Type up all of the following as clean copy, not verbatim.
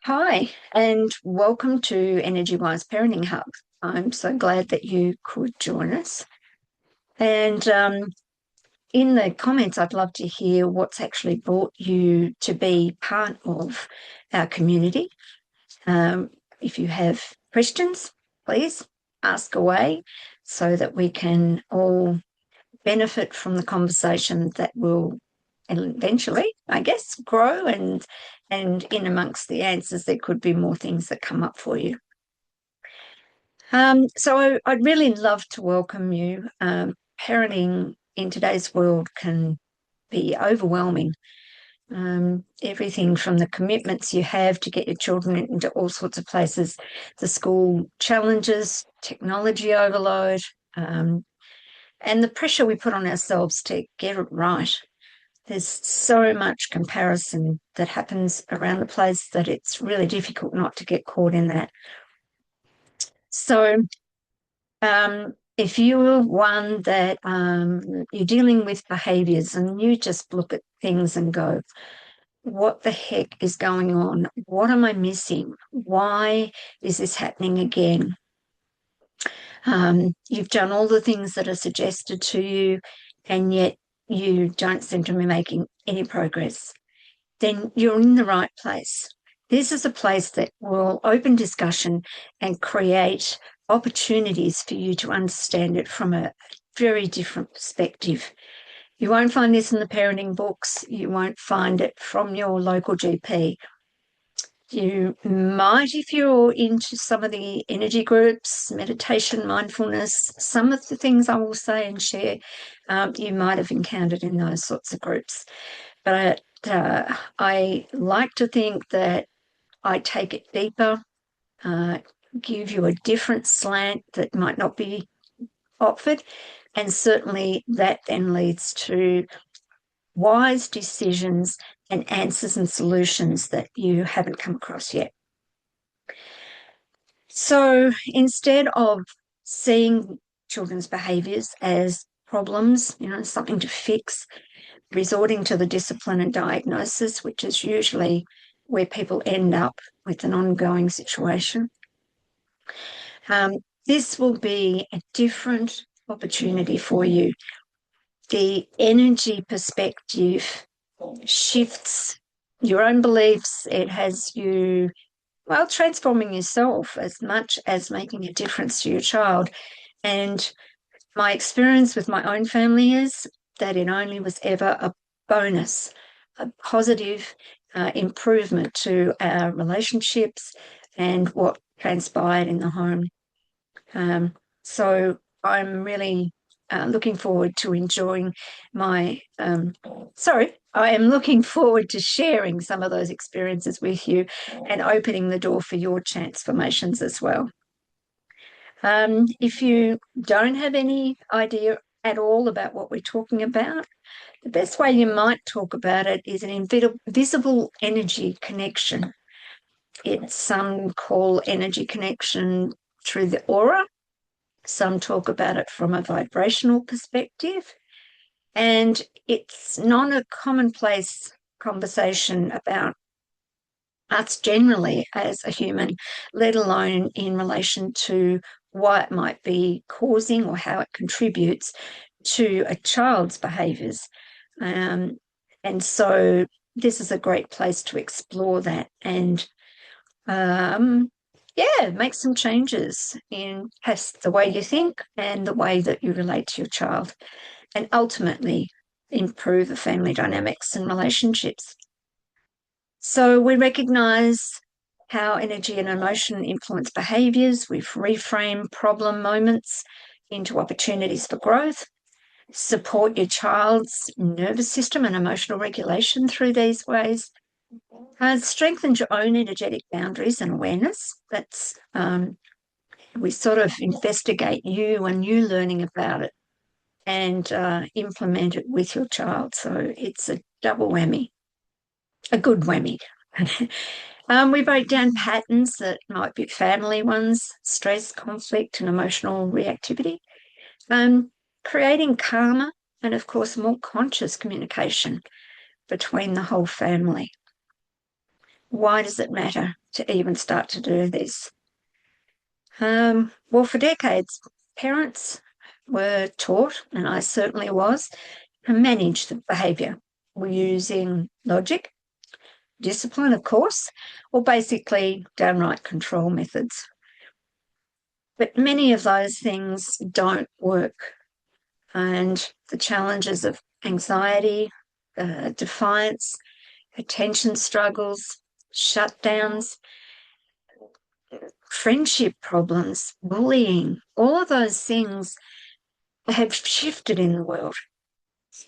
Hi, and welcome to Wize Parenting Hub. I'm so glad that you could join us. And in the comments, I'd love to hear what's actually brought you to be part of our community. If you have questions, please ask away so that we can all benefit from the conversation that will eventually, I guess, grow and in amongst the answers, there could be more things that come up for you. So I'd really love to welcome you. Parenting in today's world can be overwhelming. Everything from the commitments you have to get your children into all sorts of places, the school challenges, technology overload, and the pressure we put on ourselves to get it right. There's so much comparison that happens around the place that it's really difficult not to get caught in that. So if you're one that you're dealing with behaviours and you just look at things and go, what the heck is going on? What am I missing? Why is this happening again? You've done all the things that are suggested to you, and yet you don't seem to be making any progress. Then you're in the right place. This is a place that will open discussion and create opportunities for you to understand it from a very different perspective. You won't find this in the parenting books. You won't find it from your local GP. You might, if you're into some of the energy groups, meditation, mindfulness, some of the things I will say and share, you might have encountered in those sorts of groups. But I like to think that I take it deeper, give you a different slant that might not be offered, and certainly that then leads to wise decisions and answers and solutions that you haven't come across yet. So instead of seeing children's behaviours as problems, something to fix, resorting to the discipline and diagnosis, which is usually where people end up with an ongoing situation. This will be a different opportunity for you. The energy perspective shifts your own beliefs. It has you, transforming yourself as much as making a difference to your child. And my experience with my own family is that it only was ever a bonus, a positive improvement to our relationships and what transpired in the home. So I'm really looking forward to enjoying my, I am looking forward to sharing some of those experiences with you and opening the door for your transformations as well. If you don't have any idea at all about what we're talking about, the best way you might talk about it is an invisible energy connection. It's some call energy connection through the aura. Some talk about it from a vibrational perspective. And it's not a commonplace conversation about us generally as a human, let alone in relation to why it might be causing or how it contributes to a child's behaviours. And so this is a great place to explore that and, make some changes in the way you think and the way that you relate to your child, and ultimately improve the family dynamics and relationships. So we recognise how energy and emotion influence behaviours. We've reframed problem moments into opportunities for growth. Support your child's nervous system and emotional regulation through these ways. Strengthen your own energetic boundaries and awareness. That's we sort of investigate you and you learning about it and implement it with your child. So it's a double whammy, a good whammy. We break down patterns that might be family ones, stress, conflict, and emotional reactivity. Creating calmer and, of course, more conscious communication between the whole family. Why does it matter? to even start to do this? Well, for decades, parents were taught, and I certainly was, to manage the behaviour. We're using logic, discipline, of course, or basically downright control methods. But many of those things don't work. And the challenges of anxiety, defiance, attention struggles, shutdowns, friendship problems, bullying, all of those things have shifted in the world.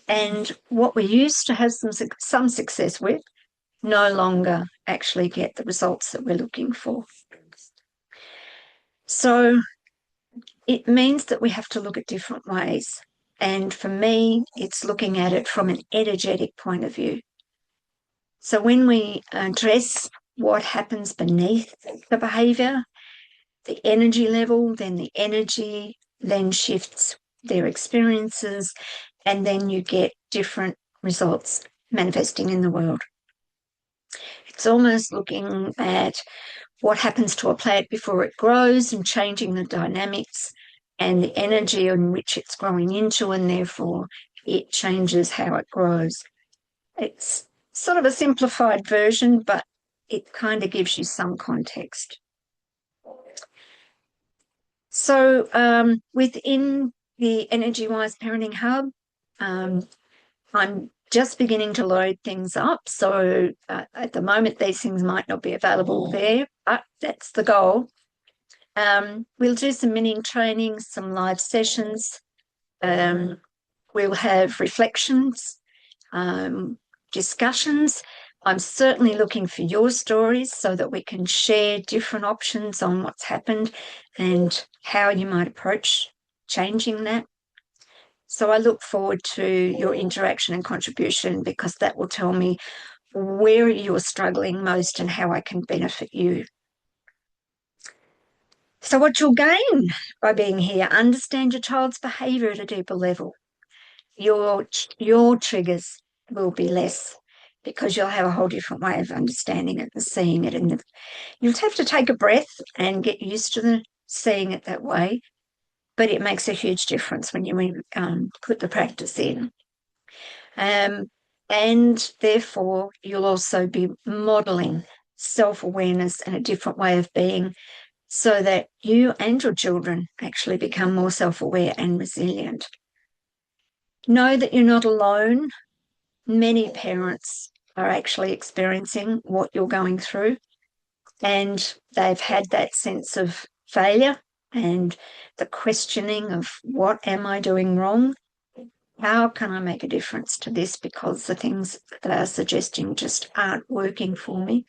And what we used to have some success with no longer actually get the results that we're looking for. So it means that we have to look at different ways. And for me, it's looking at it from an energetic point of view. So when we address what happens beneath the behaviour, the energy level, then the energy then shifts their experiences, and then you get different results manifesting in the world. It's almost looking at what happens to a plant before it grows and changing the dynamics and the energy in which it's growing into, and therefore it changes how it grows. It's sort of a simplified version, but it kind of gives you some context. So within the Energy Wize Parenting Hub, I'm just beginning to load things up. So at the moment, these things might not be available there, but that's the goal. We'll do some mini trainings, some live sessions. We'll have reflections, discussions. I'm certainly looking for your stories so that we can share different options on what's happened and how you might approach changing that. So I look forward to your interaction and contribution, because that will tell me where you're struggling most and how I can benefit you. So what you'll gain by being here: understand your child's behaviour at a deeper level. Your triggers will be less, because you'll have a whole different way of understanding it and seeing it. And you'll have to take a breath and get used to seeing it that way. But it makes a huge difference when you put the practice in. And therefore, you'll also be modelling self-awareness and a different way of being, so that you and your children actually become more self-aware and resilient. Know that you're not alone. Many parents are actually experiencing what you're going through, and they've had that sense of failure and the questioning of, what am I doing wrong? How can I make a difference to this? Because the things that are suggesting just aren't working for me.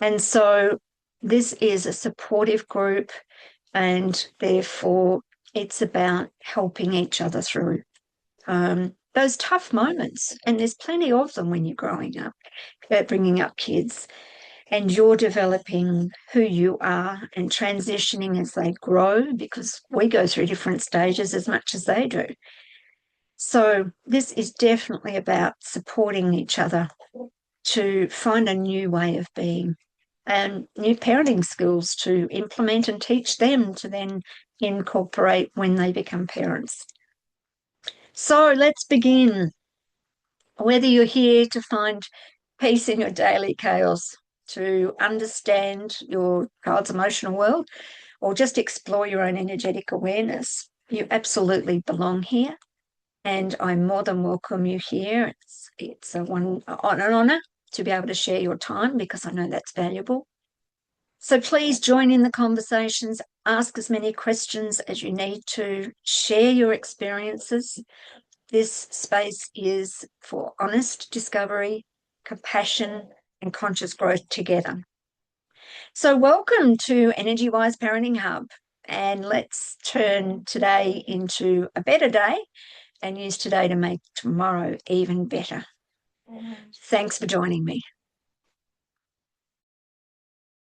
And so this is a supportive group, and therefore it's about helping each other through those tough moments. And there's plenty of them when you're growing up, bringing up kids, and you're developing who you are and transitioning as they grow, because we go through different stages as much as they do. So this is definitely about supporting each other to find a new way of being, and new parenting skills to implement and teach them to then incorporate when they become parents. So let's begin. Whether you're here to find peace in your daily chaos, to understand your child's emotional world, or just explore your own energetic awareness, you absolutely belong here. And I more than welcome you here. It's an honour to be able to share your time, because I know that's valuable. So please join in the conversations, ask as many questions as you need to, share your experiences. This space is for honest discovery, compassion, and conscious growth together. So welcome to Energy Wize Parenting Hub, and let's turn today into a better day and use today to make tomorrow even better. Thanks for joining me.